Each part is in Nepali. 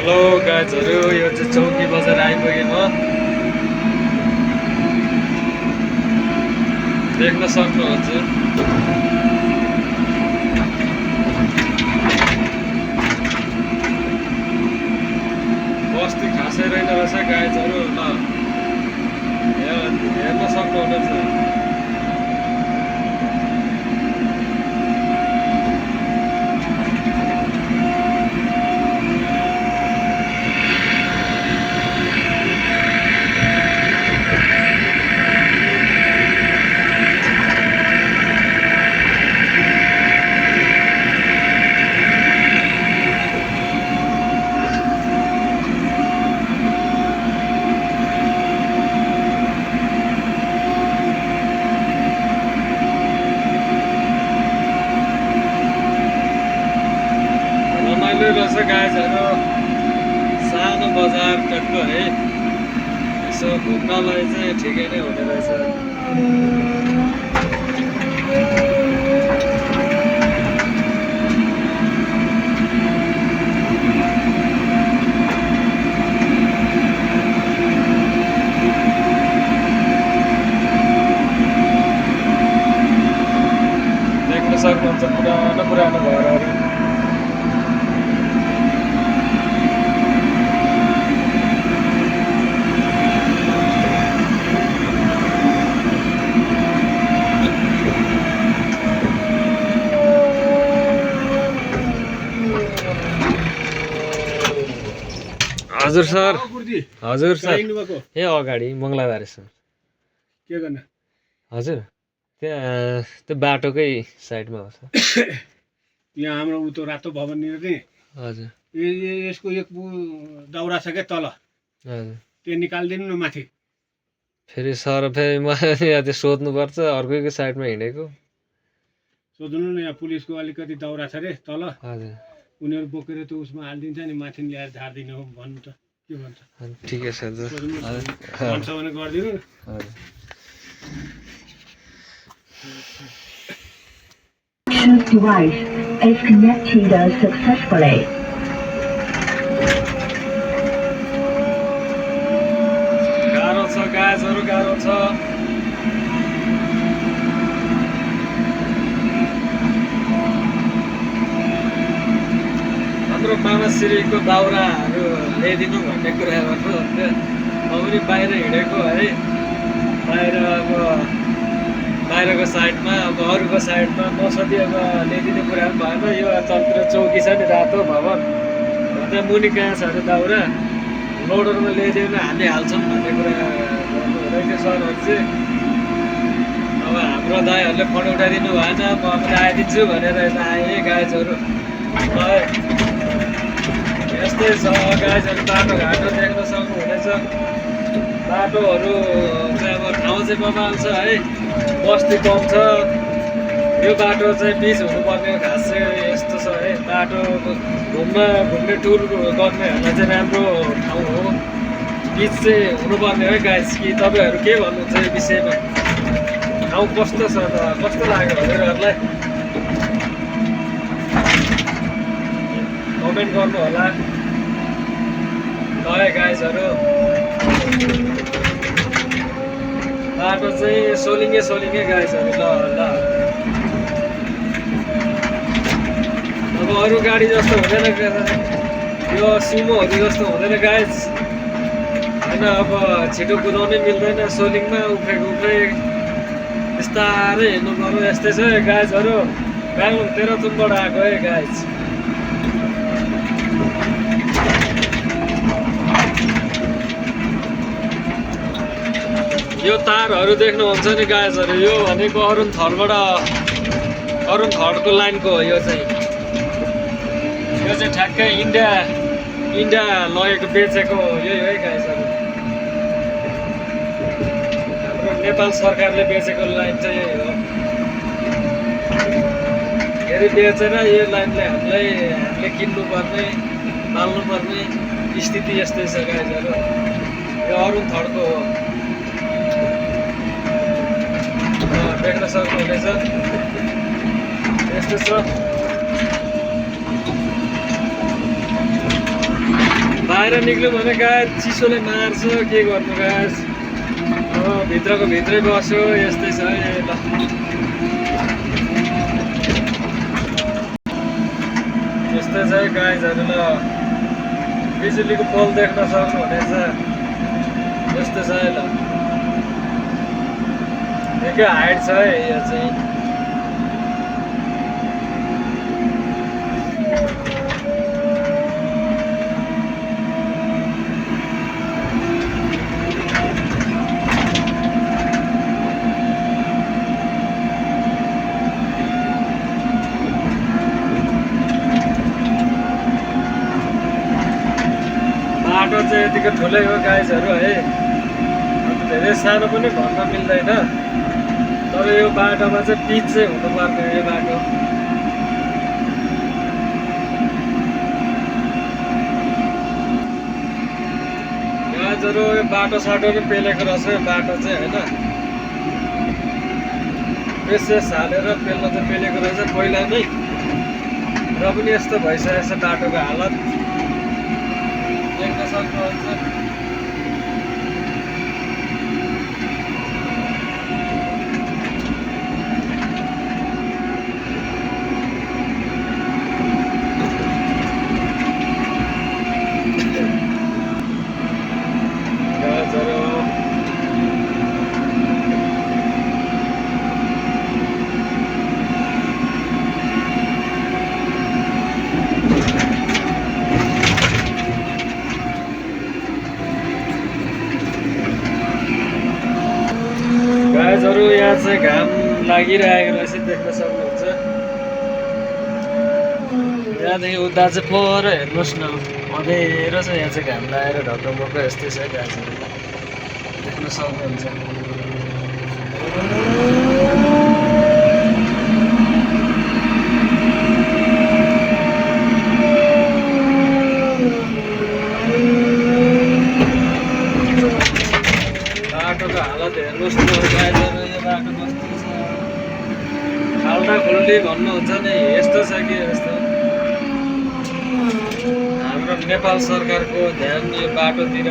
हेलो गाइजहरु, यो चाहिँ चौकी बजार आइपुगेँ म। देख्न सक्नुहुन्छ बस्ती खासै रहेन रहेछ गाइजहरु। ल हेर्न सक्नुहुनेछ। रहेछ गाइजहरु, सानो बजार टक्क है। यसो घुम्नलाई चाहिँ ठिकै नै हुने रहेछ। देख्न सक्नुहुन्छ पुरानो पुरानो घरहरू। हजुर सर, हजुर सर, ए अगाडि मङ्गलाबारी सर। के गर्न? हजुर त्यहाँ त्यो बाटोकै साइडमा हो सर। यहाँ हाम्रो उतो रातो भवन नि हजुर यसको एक दाउरा छ क्या तल, हजुर त्यो निकालिदिनु न माथि। फेरि सर फेरि म यहाँ त्यो सोध्नुपर्छ, अर्कैको साइडमा हिँडेको। सोध्नु न, यहाँ पुलिसको अलिकति दाउरा छ अरे तल, हजुर उनीहरू बोकेर त्यो उसमा हालिदिन्छ नि, माथि ल्याएर झारिदिनु हो भन्नु त के भन्छ। ठिकै छ हजुर, भन्छ भने गरिदिनु न। हजुर device is connected successfully. गाह्रो छ गाइजहरु, गाह्रो छ। हाम्रो मामाश्रीको दाउराहरू ल्याइदिनु भन्ने कुरा गर्नु। म पनि बाहिर हिँडेको है, बाहिर अब बाहिरको साइडमा, अब अरूको साइडमा नसदी अब ल्याइदिने कुरा पनि भएन। यो तन्त्र चौकी छ नि, रातो भवन, त्यहाँ मुनि कहाँ छ अरे दाउरा, लोडरमा ल्याइदिएन हालिहाल्छौँ भन्ने कुरा गर्नु हुँदैथ्यो सरहरू चाहिँ। अब हाम्रो दाइहरूले फोन उठाइदिनु भएन, म पनि आइदिन्छु भनेर यता आएँ गाइजहरू। यस्तै छ गाइजहरू, बाटोघाटो देख्न सक्नुहुनेछ। बाटोहरू चाहिँ अब ठाउँ चाहिँ बबाल छ है, बस्ती कम छ। यो बाटो चाहिँ बिच हुनुपर्ने हो, खास चाहिँ यस्तो छ है। बाटो घुम्ने टुर गर्नेहरूलाई चाहिँ राम्रो ठाउँ हो, बिच चाहिँ हुनुपर्ने हो गाइज। कि तपाईँहरू के भन्नुहुन्छ यो विषयमा? ठाउँ कस्तो छ त, कस्तो लाग्यो हजुरहरूलाई? कमेन्ट गर्नु होला। ल गाइजहरू, बाटो चाहिँ सोलिङे गाइजहरू। ल ल अब अरू गाडी जस्तो हुँदैन, यो सुमोहरू जस्तो हुँदैन गाइज होइन। अब छिटो कुदाउनै मिल्दैन सोलिङमा, उफ्रै बिस्तारै हिँड्नु पर्यो। यस्तै छ गाइजहरू, बेङ्गलोर तेह्रथुमबाट आएको है गाइज। यो तारहरू देख्नुहुन्छ नि गाइजहरू, यो भनेको अरुण थरको लाइनको हो। यो चाहिँ ठ्याक्कै इन्डिया लगेको बेचेको यही है गाइजहरू। हाम्रो नेपाल सरकारले बेचेको लाइन चाहिँ यही हो। फेरि बेचेर यो लाइनले हामीले किन्नुपर्ने, पाल्नुपर्ने स्थिति यस्तै छ गाइजहरू। यो अरुण थरको हो। देख्न सक्नुहुनेछ यस्तो छ। बाहिर निक्ल्यो भने गाइस चिसोले मार्छ के गर्नु गाइस भित्रको भित्रै बस्यो यस्तै छ है ल यस्तै छ है गाइसहरु ल बिजुलीको पोल देख्न सक्नुहुनेछ यस्तो छ है ल निकै हाइट छ है यो चाहिँ बाटो चाहिँ यतिको ठुलै हो गाइसहरु है धेरै सानो पनि भन्न मिल्दैन तर यो बाटोमा चाहिँ पिच चाहिँ हुनुपर्ने यो बाटो गाइसहरु यो बाटो साटो पनि पेलेको रहेछ यो बाटो चाहिँ होइन पेसेस हालेर पेल्न चाहिँ पेलेको रहेछ पहिला नै र पनि यस्तो भइसकेको छ बाटोको हालत देख्न सक्नुहुन्छ गाइसहरु यहाँ चाहिँ घाम लागिरहेको रहेछ देख्न सक्नुहुन्छ यहाँदेखि उता चाहिँ पर हेर्नुहोस् न अँधेरो छ यहाँ चाहिँ घाम लागेर ढकढक यस्तै छ गाइसहरु देख्न सक्नुहुन्छ बाटोको हालत हेर्नुहोस् न गाइसहरु यो बाटो कस्तो छ खाल्डा खुल्डी भन्नुहुन्छ नि यस्तो छ कि यस्तो हाम्रो नेपाल सरकारको ध्यान यो बाटोतिर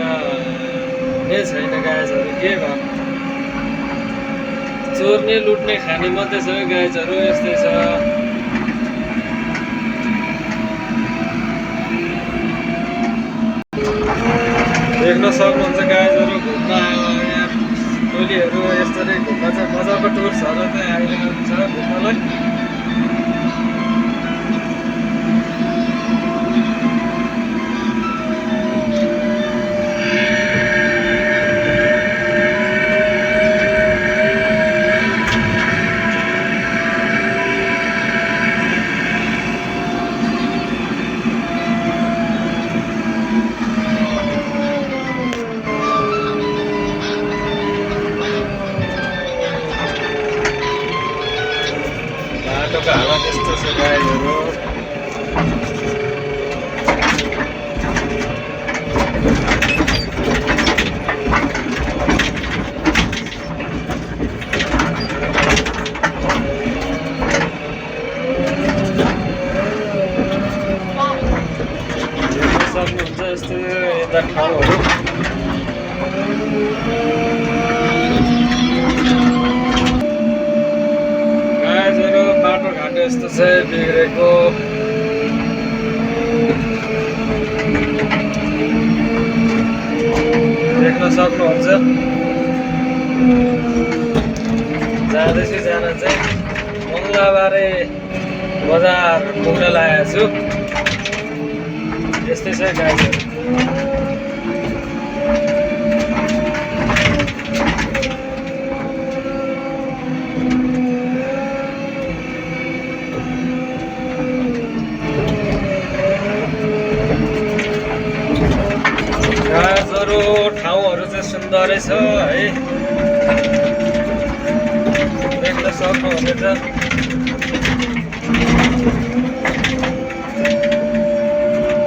नै छैन गाइसहरु के गर्नु चोर्ने लुट्ने खाने मात्रै छ गाइसहरु यस्तै छ देख्न सक्नुहुन्छ गाइसहरु घुम्न टोलीहरू यसरी घुम्न चाहिँ मजाको टुर्सहरू चाहिँ आइरहेको छ घुम्नलाई बाटोको हालत यस्तो छ गाइसहरु सक्नुहुन्छ यस्तो यता ठाउँहरू गाइसहरु बाटो घाटो यस्तो छ बिग्रेको देख्न सक्नुहुन्छ जाँदैछु जान चाहिँ मङ्गलबारे बजार पुग्न लागेको छु यस्तै छ गाइसहरु गाइसहरु ठाउँहरू चाहिँ सुन्दरै छ है देख्न सक्नुहुनेछ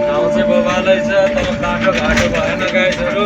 ठाउँ चाहिँ बबालै छ तर बाटो घाटो भएन गाइसहरु